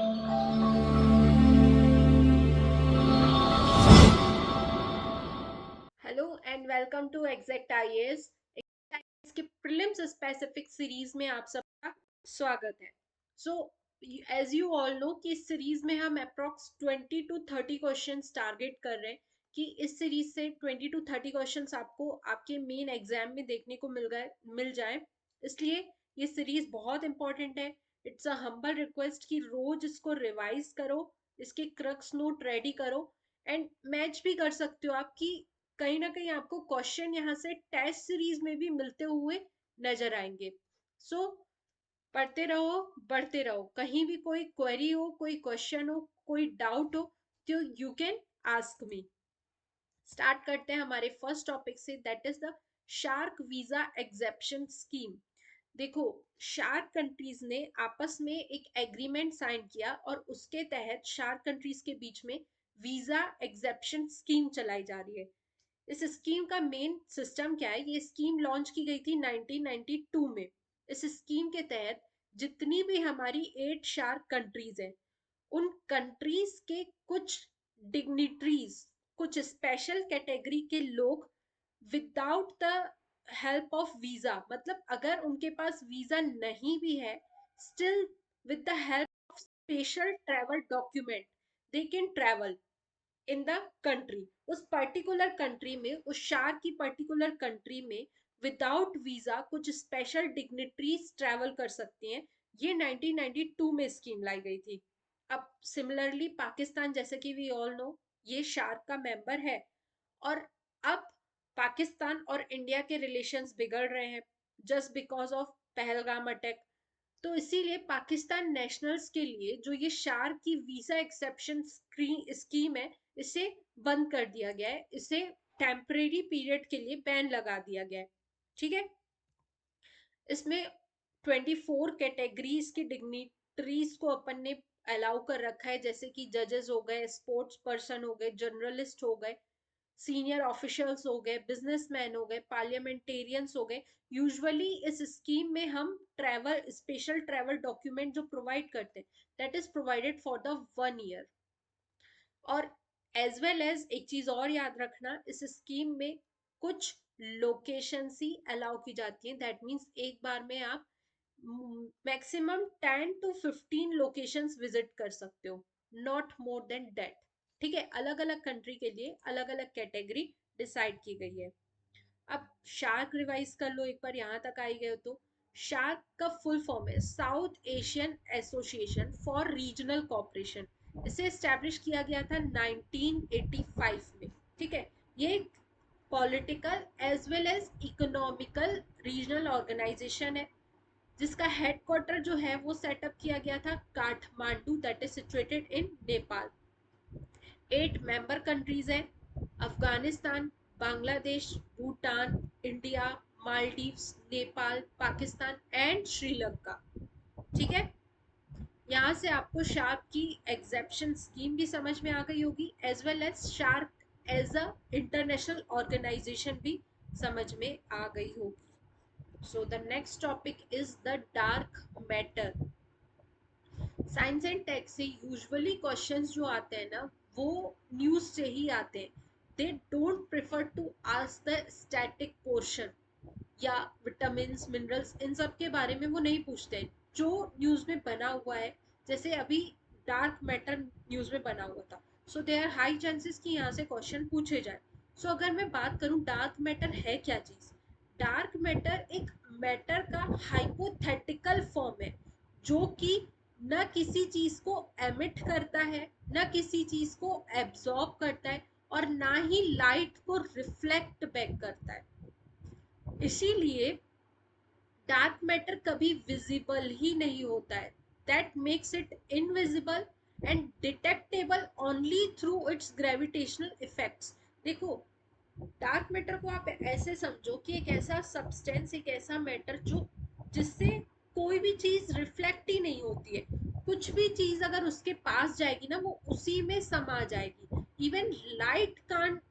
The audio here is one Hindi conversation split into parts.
Hello and welcome to exact IAS के प्रीलिम्स स्पेसिफिक सीरीज में आप सबका स्वागत है। So as you all know कि इस सीरीज में हम अप्रोक्स 20 टू 30 क्वेश्चंस टारगेट कर रहे हैं कि इस सीरीज से 20 टू 30 क्वेश्चंस आपको आपके मेन एग्जाम में देखने को मिल जाए। इसलिए ये सीरीज बहुत इंपॉर्टेंट है। इट्स अ हम्बल रिक्वेस्ट कि रोज इसको रिवाइज करो, इसके क्रक्स नोट रेडी करो एंड मैच भी कर सकते हो आप कि कहीं ना कहीं आपको क्वेश्चन यहाँ से टेस्ट सीरीज में भी मिलते हुए नजर आएंगे। सो पढ़ते रहो, बढ़ते रहो। कहीं भी कोई क्वेरी हो, कोई क्वेश्चन हो, कोई डाउट हो तो you can ask me. Start करते हैं हमारे फर्स्ट टॉपिक से, that is the shark visa exception scheme. देखो, शार्क कंट्रीज ने आपस में एक एग्रीमेंट साइन किया और उसके तहत शार्क कंट्रीज के बीच में वीजा एक्सेप्शन स्कीम चलाई जा रही है। इस स्कीम का मेन सिस्टम क्या है? ये स्कीम लॉन्च की गई थी 1992 में। इस स्कीम के तहत जितनी भी हमारी 8 शार्क कंट्रीज हैं, उन कंट्रीज के कुछ डिग्निटरीज, कुछ स्पेशल कैटेगरी के लोग without the help of visa, मतलब अगर उनके पास वीजा नहीं भी है, still with the help of special travel document they can travel in the country. उस पर्टिकुलर कंट्री में, उस शार की पर्टिकुलर कंट्री में विदाउट वीजा कुछ स्पेशल डिग्निटरीज ट्रैवल कर सकती हैं। ये 1992 में स्कीम लाई गई थी। अब सिमिलरली पाकिस्तान, जैसे कि वी ऑल नो, ये शार्क का मेंबर है और अब पाकिस्तान और इंडिया के रिलेशंस बिगड़ रहे हैं just because of Pahalgam attack. तो इसीलिए पाकिस्तान नेशनल्स के लिए जो ये शार्क की वीजा एक्सेप्शन स्कीम है, इसे बंद कर दिया गया है। इसे टेम्परेरी पीरियड के लिए बैन लगा दिया गया है। ठीक है। इसमें 24 कैटेगरीज की डिग्निटरीज को अपन ने अलाउ कर रखा है, जैसे कि जजेस हो गए, स्पोर्ट्स पर्सन हो गए, जर्नलिस्ट हो गए, सीनियर ऑफिशियल्स हो गए, बिजनेसमैन हो गए, पार्लियामेंटेरियंस हो गए। यूजुअली इस स्कीम में हम ट्रैवल, स्पेशल ट्रैवल डॉक्यूमेंट जो प्रोवाइड करते हैं, that is provided for the 1 year. और एज वेल एज एक चीज और याद रखना, इस स्कीम में कुछ लोकेशन ही अलाउ की जाती हैं। दैट मीन्स एक बार में आप मैक्सिमम 10 टू 15 लोकेशंस विजिट कर सकते हो, नॉट मोर देन दैट। ठीक है। अलग अलग कंट्री के लिए अलग अलग कैटेगरी डिसाइड की गई है। अब शार्क रिवाइज कर लो एक बार, यहाँ तक आई गए हो तो। शार्क का फुल फॉर्म है South Asian Association for Regional Cooperation. इसे एस्टेब्लिश किया गया था 1985 में। ठीक है। ये एक political as well as economical regional organisation है, जिसका हेडक्वार्टर जो है वो सेटअप किया गया था Kathmandu, that is situated in Nepal. 8 member countries हैं, अफगानिस्तान, बांग्लादेश, भूटान, इंडिया, मालदीव्स, नेपाल, पाकिस्तान एंड श्रीलंका। ठीक है। यहाँ से आपको शार्क की एग्जेप्शन स्कीम भी समझ में आ गई होगी, as well as SAARC as a international organisation भी समझ में आ गई होगी। So the next topic is the dark matter. Science and tech से यूजुअली क्वेश्चंस जो आते हैं ना, वो न्यूज से ही आते हैं। They don't prefer to ask the static portion या विटामिन मिनरल्स, इन सब के बारे में वो नहीं पूछते हैं जो न्यूज में बना हुआ है। जैसे अभी डार्क मैटर न्यूज में बना हुआ था, सो दे आर हाई चांसेस कि यहाँ से क्वेश्चन पूछे जाए। सो अगर मैं बात करूँ डार्क मैटर है क्या चीज, डार्क मैटर एक मैटर का हाइपोथेटिकल फॉर्म है जो कि न किसी चीज को एमिट करता है, न किसी चीज को एब्जॉर्ब करता है, और ना ही लाइट को रिफ्लेक्ट बैक करता है। इसीलिए डार्क मैटर कभी विजिबल ही नहीं होता है। That makes it invisible and detectable only through it's gravitational effects. देखो, डार्क मैटर को आप ऐसे समझो कि एक ऐसा सब्सटेंस, एक ऐसा मैटर जो जिससे कोई भी चीज रिफ्लेक्ट ही नहीं होती है। कुछ भी चीज अगर उसके पास जाएगी ना, वो उसी में समा जाएगी। Even light can't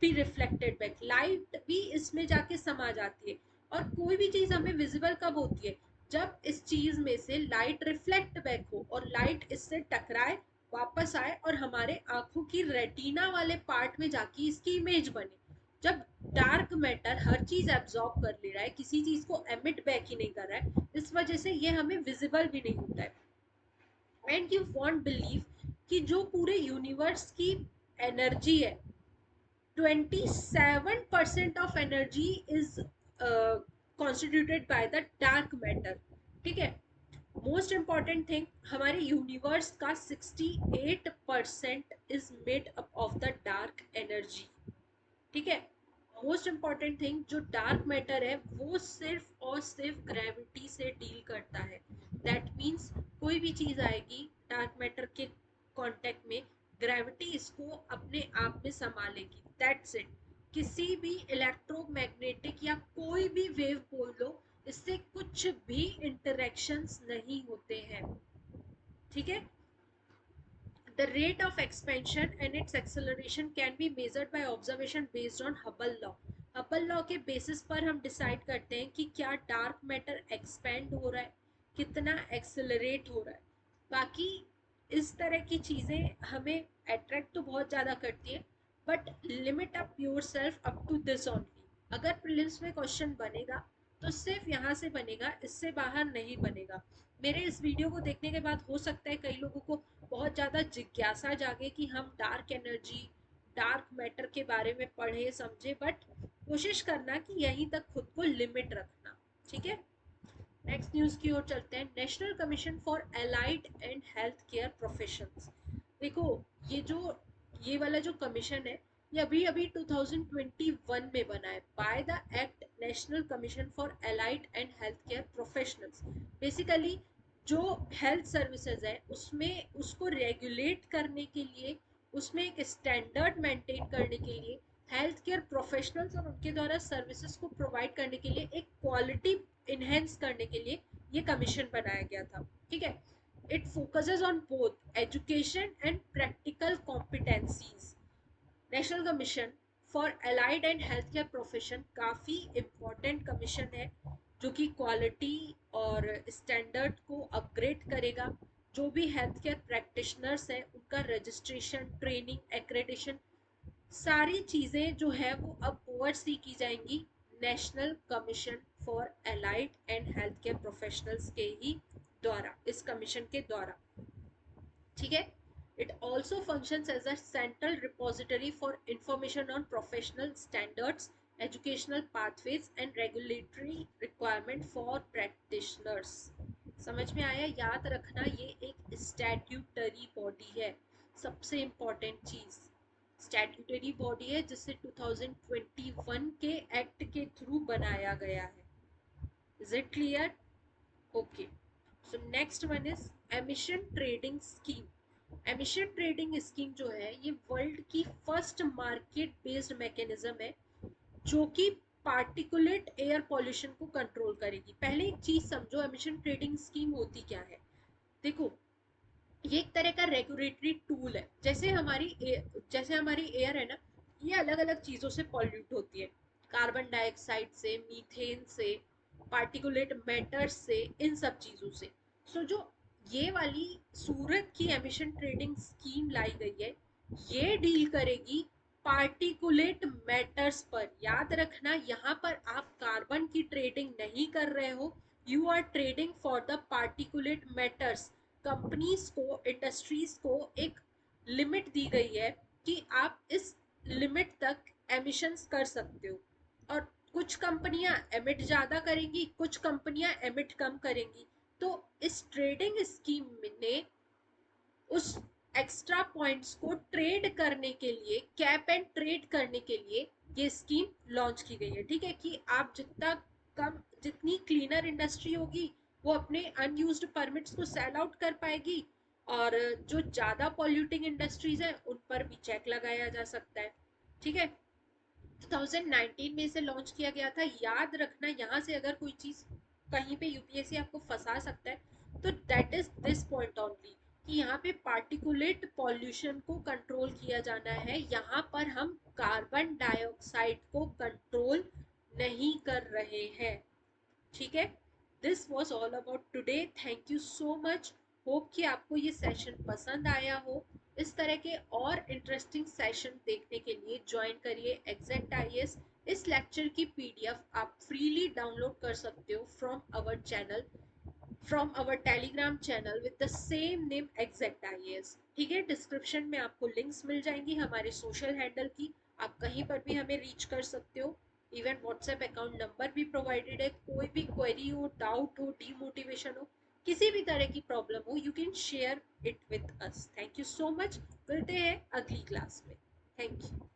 be reflected back, light भी इसमें जाके समा जाती है। और कोई भी चीज हमें विजिबल कब होती है? जब इस चीज में से लाइट रिफ्लेक्ट बैक हो और लाइट इससे टकराए, वापस आए और हमारे आंखों की रेटिना वाले पार्ट में जाके इसकी इमेज बने। जब डार्क मैटर हर चीज एब्जॉर्ब कर ले रहा है, किसी चीज को एमिट बैक ही नहीं कर रहा है, इस वजह से ये हमें विजिबल भी नहीं होता है। एंड यू वॉन्ट बिलीव कि जो पूरे यूनिवर्स की एनर्जी है, 27% of energy is constituted by the dark matter. ठीक है। मोस्ट इंपॉर्टेंट थिंग, हमारे यूनिवर्स का 68% is made up of the dark energy. ठीक है। मोस्ट इंपॉर्टेंट थिंग, जो डार्क मैटर है वो सिर्फ और सिर्फ ग्रेविटी से डील करता है। दैट मीन्स कोई भी चीज आएगी डार्क मैटर के कांटेक्ट में, ग्रेविटी इसको अपने आप में संभालेगी। That's it. किसी भी इलेक्ट्रोमैग्नेटिक या कोई भी वेव बोल लो, इससे कुछ भी इंटरेक्शंस नहीं होते हैं। ठीक है। The rate of expansion and its acceleration can be measured by observation based on Hubble law. Hubble law के बेसिस पर हम डिसाइड करते हैं कि क्या डार्क मैटर एक्सपेंड हो रहा है, कितना एक्सेलरेट हो रहा है। बाकी इस तरह की चीज़ें हमें अट्रैक्ट तो बहुत ज़्यादा करती है, but limit up yourself up to this only. अगर प्रीलिम्स में क्वेश्चन बनेगा तो सिर्फ यहाँ से बनेगा, इससे बाहर नहीं बनेगा। मेरे इस वीडियो को देखने के बाद हो सकता है कई लोगों को बहुत ज़्यादा जिज्ञासा जागे कि हम डार्क एनर्जी, डार्क मैटर के बारे में पढ़े समझे, बट कोशिश करना कि यहीं तक खुद को लिमिट रखना। ठीक है। नेक्स्ट न्यूज़ की ओर चलते हैं। National Commission for allied and Health Care professionals. देखो, ये वाला जो कमीशन है, ये अभी अभी 2021 में बना है by the act national Commission for allied and Health Care professionals. Basically जो हेल्थ सर्विसेज है उसमें उसको रेगुलेट करने के लिए, उसमें एक स्टैंडर्ड मेंटेन करने के लिए, हेल्थ केयर प्रोफेशनल्स और उनके द्वारा सर्विसेज को प्रोवाइड करने के लिए, एक क्वालिटी इनहेंस करने के लिए ये कमीशन बनाया गया था। ठीक है। It focuses on both education and practical competencies. National Commission for Allied and Health care profession काफ़ी इम्पोर्टेंट कमीशन है, जो कि क्वालिटी और स्टैंडर्ड को अपग्रेड करेगा। जो भी हेल्थ केयर प्रैक्टिशनर्स हैं उनका रजिस्ट्रेशन, ट्रेनिंग, एक्रेडिशन, सारी चीज़ें जो है वो अब ओवरसी की जाएंगी National Commission for Allied and Health Care Professionals के ही द्वारा, इस कमीशन के द्वारा। ठीक है। It also functions as a central repository for information on professional standards, educational pathways and regulatory requirement for practitioners. समझ में आया? याद रखना, ये एक स्टैट्यूटरी बॉडी है। सबसे इम्पोर्टेंट चीज, स्टैट्यूटरी बॉडी है जिसे 2021 के एक्ट के थ्रू बनाया गया है। Is it clear? Okay. So next one is emission trading scheme. Emission trading scheme जो है ये वर्ल्ड की फर्स्ट मार्केट बेस्ड मैकेनिज्म है जो कि पार्टिकुलेट एयर पॉल्यूशन को कंट्रोल करेगी। पहले एक चीज समझो, एमिशन ट्रेडिंग स्कीम होती क्या है। देखो, ये एक तरह का रेगुलेटरी टूल है। जैसे हमारी एयर है ना, ये अलग अलग चीज़ों से पॉल्यूट होती है। कार्बन डाइऑक्साइड से, मीथेन से, पार्टिकुलेट मैटर्स से, इन सब चीज़ों से। सो जो ये वाली सूरत की एमिशन ट्रेडिंग स्कीम लाई गई है, ये डील करेगी पार्टिकुलेट मैटर्स पर। याद रखना, यहाँ पर आप कार्बन की ट्रेडिंग नहीं कर रहे हो, you are trading for the particulate matters. Companies को, इंडस्ट्रीज को एक लिमिट दी गई है कि आप इस लिमिट तक एमिशंस कर सकते हो, और कुछ कंपनियां एमिट ज़्यादा करेंगी, कुछ कंपनियां एमिट कम करेंगी। तो इस ट्रेडिंग स्कीम ने उस एक्स्ट्रा पॉइंट्स को ट्रेड करने के लिए, कैप एंड ट्रेड करने के लिए ये स्कीम लॉन्च की गई है। ठीक है, कि आप जितनी क्लीनर इंडस्ट्री होगी वो अपने अनयूज्ड परमिट्स को सेल आउट कर पाएगी, और जो ज़्यादा पॉल्यूटिंग इंडस्ट्रीज हैं उन पर भी चेक लगाया जा सकता है। ठीक है। 2019 में इसे लॉन्च किया गया था। याद रखना, यहाँ से अगर कोई चीज़ कहीं पे यूपीएससी आपको फंसा सकता है तो that is this point only, कि यहाँ पे पार्टिकुलेट पॉल्यूशन को कंट्रोल किया जाना है। यहाँ पर हम कार्बन डाइऑक्साइड को कंट्रोल नहीं कर रहे हैं। ठीक है। This was all about today. Thank you so much. Hope कि आपको ये सेशन पसंद आया हो। इस तरह के और इंटरेस्टिंग सेशन देखने के लिए ज्वाइन करिए एग्जैक्ट आईएएस। इस लेक्चर की पीडीएफ आप फ्रीली डाउनलोड कर सकते हो from our Telegram channel with the same name exact IAS. ठीक है, डिस्क्रिप्शन में आपको लिंक्स मिल जाएंगी हमारे सोशल हैंडल की। आप कहीं पर भी हमें रीच कर सकते हो। इवन व्हाट्सएप अकाउंट नंबर भी प्रोवाइडेड है। कोई भी क्वेरी हो, डाउट हो, डीमोटिवेशन हो, किसी भी तरह की प्रॉब्लम हो, you can share it with us. Thank you so much. मिलते हैं अगली क्लास में। Thank you.